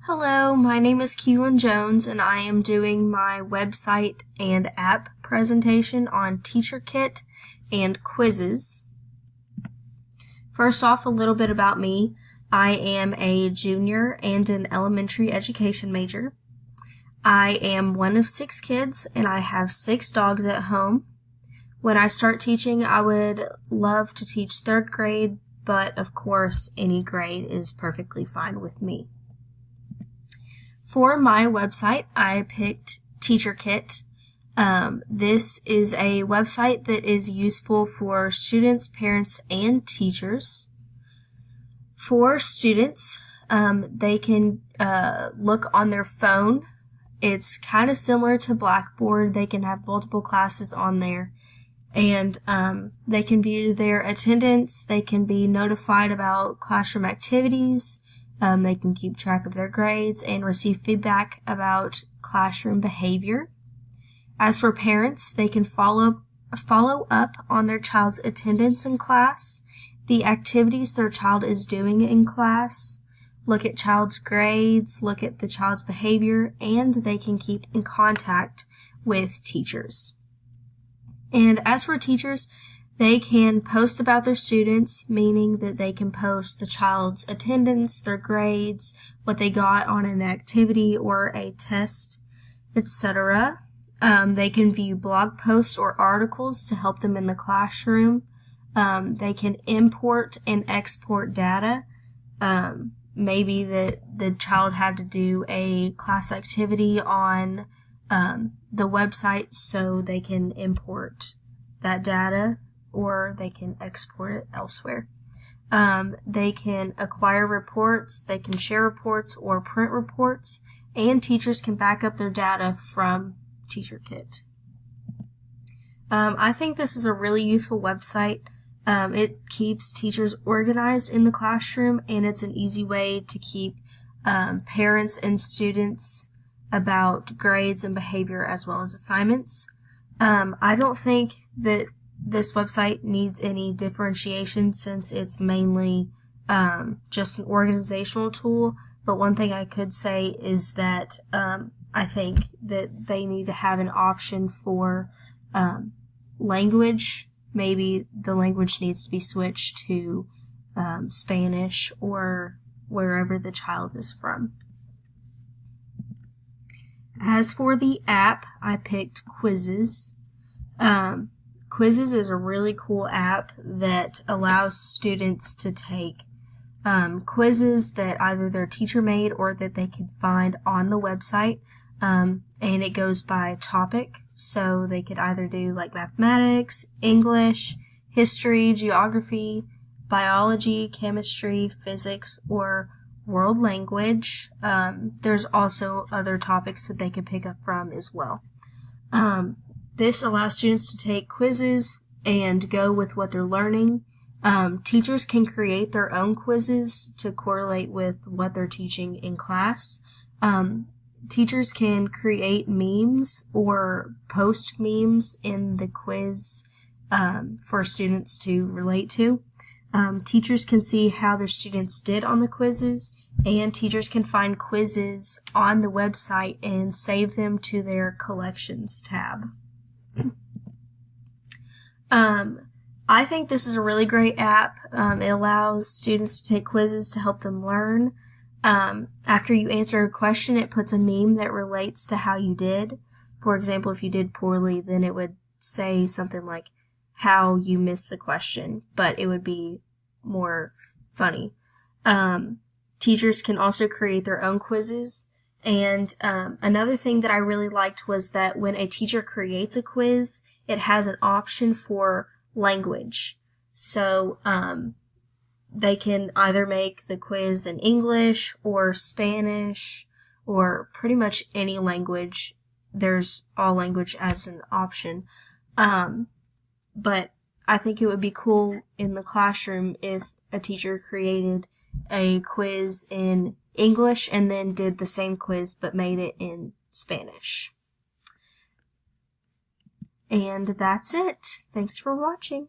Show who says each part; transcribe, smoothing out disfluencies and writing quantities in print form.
Speaker 1: Hello, my name is Keelan Jones, and I am doing my website and app presentation on TeacherKit and quizzes. First off, a little bit about me. I am a junior and an elementary education major. I am one of 6 kids, and I have 6 dogs at home. When I start teaching, I would love to teach 3rd grade, but of course, any grade is perfectly fine with me. For my website, I picked TeacherKit. This is a website that is useful for students, parents, and teachers. For students, they can look on their phone. It's kind of similar to Blackboard. They can have multiple classes on there, and they can view their attendance. They can be notified about classroom activities. They can keep track of their grades and receive feedback about classroom behavior. As for parents, they can follow up on their child's attendance in class, the activities their child is doing in class, look at child's grades, look at the child's behavior, and they can keep in contact with teachers. And as for teachers, they can post about their students, meaning that they can post the child's attendance, their grades, what they got on an activity or a test, etc. They can view blog posts or articles to help them in the classroom. They can import and export data. Maybe the child had to do a class activity on the website, so they can import that data, or they can export it elsewhere. They can acquire reports, they can share reports or print reports, and teachers can back up their data from TeacherKit. I think this is a really useful website. It keeps teachers organized in the classroom, and it's an easy way to keep parents and students about grades and behavior as well as assignments. I don't think that this website needs any differentiation since it's mainly just an organizational tool, but one thing I could say is that I think that they need to have an option for language. Maybe the language needs to be switched to Spanish or wherever the child is from. As for the app, I picked Quizzes. Quizzes is a really cool app that allows students to take quizzes that either their teacher made or that they can find on the website, and it goes by topic, so they could either do like mathematics, English, history, geography, biology, chemistry, physics, or world language. There's also other topics that they can pick up from as well. This allows students to take quizzes and go with what they're learning. Teachers can create their own quizzes to correlate with what they're teaching in class. Teachers can create memes or post memes in the quiz for students to relate to. Teachers can see how their students did on the quizzes, and teachers can find quizzes on the website and save them to their collections tab. I think this is a really great app. It allows students to take quizzes to help them learn. After you answer a question, it puts a meme that relates to how you did. For example, if you did poorly, then it would say something like how you missed the question, but it would be more funny. Teachers can also create their own quizzes. And another thing that I really liked was that when a teacher creates a quiz, it has an option for language. So they can either make the quiz in English or Spanish or pretty much any language. There's all language as an option. But I think it would be cool in the classroom if a teacher created a quiz in English and then did the same quiz but made it in Spanish. And that's it. Thanks for watching.